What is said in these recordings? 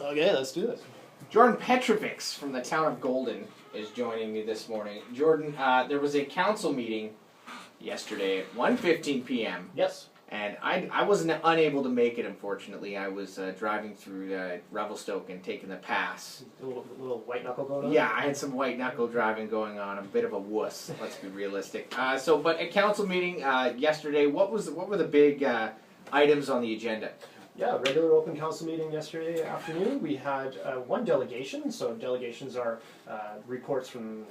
Okay, let's do this. Jordan Petrovics from the town of Golden is joining me this morning. Jordan, there was a council meeting yesterday at 1:15 p.m. Yes. And I wasn't unable to make it, unfortunately. I was driving through Revelstoke and taking the pass. A little white knuckle going on? Yeah, I had some white knuckle driving going on. I'm a bit of a wuss, let's be realistic. But at council meeting yesterday, what were the big items on the agenda? Yeah, regular open council meeting yesterday afternoon. We had one delegation. So delegations are reports from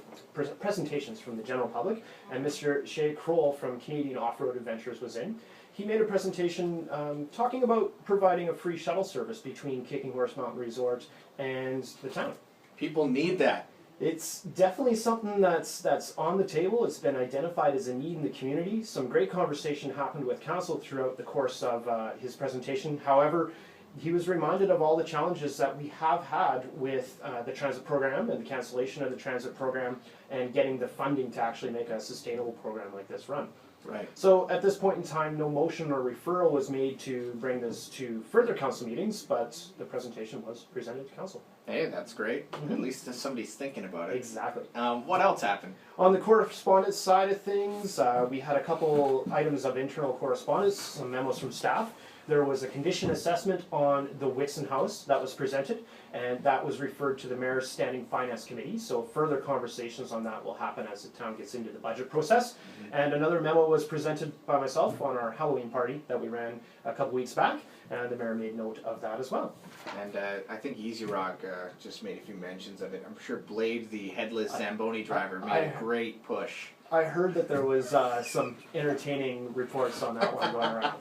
presentations from the general public. And Mr. Shay Kroll from Canadian Off-Road Adventures was in. He made a presentation talking about providing a free shuttle service between Kicking Horse Mountain Resort and the town. People need that. It's definitely something that's on the table. It's been identified as a need in the community. Some great conversation happened with council throughout the course of his presentation. However, he was reminded of all the challenges that we have had with the transit program and the cancellation of the transit program and getting the funding to actually make a sustainable program like this run. Right. So at this point in time, no motion or referral was made to bring this to further council meetings, but the presentation was presented to council. Hey, that's great. At least somebody's thinking about it. Exactly. What else happened? On the correspondence side of things, we had a couple items of internal correspondence, some memos from staff. There was a condition assessment on the Whitson House that was presented, and that was referred to the Mayor's Standing Finance Committee, so further conversations on that will happen as the town gets into the budget process. And another memo was presented by myself on our Halloween party that we ran a couple weeks back, and the Mayor made note of that as well. And I think Easy Rock just made a few mentions of it. I'm sure Blade, the headless Zamboni driver, made a great push. I heard that there was some entertaining reports on that one going around.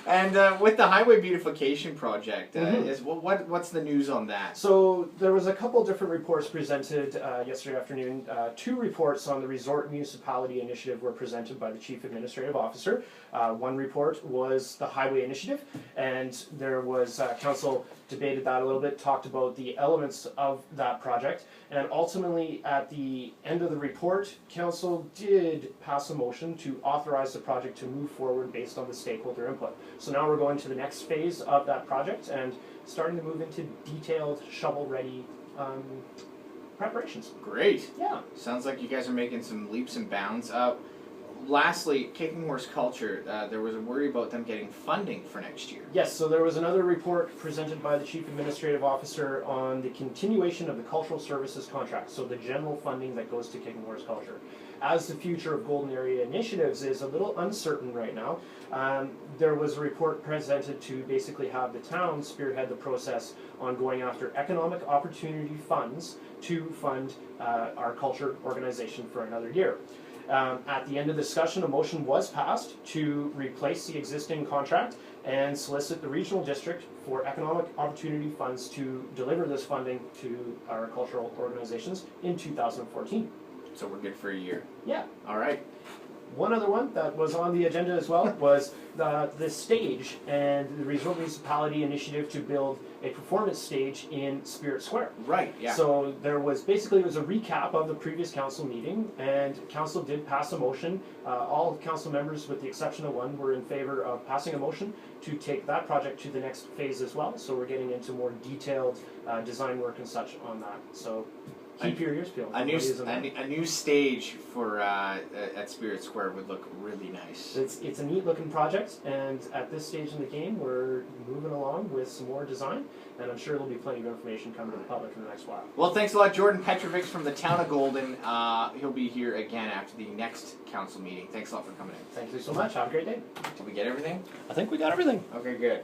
And with the highway beautification project, what's the news on that? So there was a couple different reports presented yesterday afternoon. Two reports on the Resort Municipality Initiative were presented by the Chief Administrative Officer. One report was the Highway Initiative, and there was council debated that a little bit, talked about the elements of that project, and ultimately at the end of the report, council did pass a motion to authorize the project to move forward based on the stakeholder input. So now we're going to the next phase of that project and starting to move into detailed shovel-ready preparations. Great. Yeah. Sounds like you guys are making some leaps and bounds. Lastly, Kicking Horse Culture, there was a worry about them getting funding for next year. Yes, so there was another report presented by the Chief Administrative Officer on the continuation of the Cultural Services contract, so the general funding that goes to Kicking Horse Culture. As the future of Golden Area Initiatives is a little uncertain right now, there was a report presented to basically have the town spearhead the process on going after economic opportunity funds to fund our culture organization for another year. At the end of the discussion, a motion was passed to replace the existing contract and solicit the regional district for economic opportunity funds to deliver this funding to our cultural organizations in 2014. So we're good for a year. Yeah. All right. One other one that was on the agenda as well was the stage and the Resort Municipality Initiative to build a performance stage in Spirit Square. Right, yeah. So there was basically, it was a recap of the previous council meeting, and council did pass a motion. All council members, with the exception of one, were in favor of passing a motion to take that project to the next phase as well. So we're getting into more detailed design work and such on that. So keep your ears peeled. A new stage for at Spirit Square would look really nice. It's a neat looking project, and at this stage in the game, we're moving along with some more design, and I'm sure there'll be plenty of information coming to the public in the next while. Well, thanks a lot, Jordan Petrovics from the town of Golden. He'll be here again after the next council meeting. Thanks a lot for coming in. Thank you so much. Have a great day. Did we get everything? I think we got everything. Okay, good.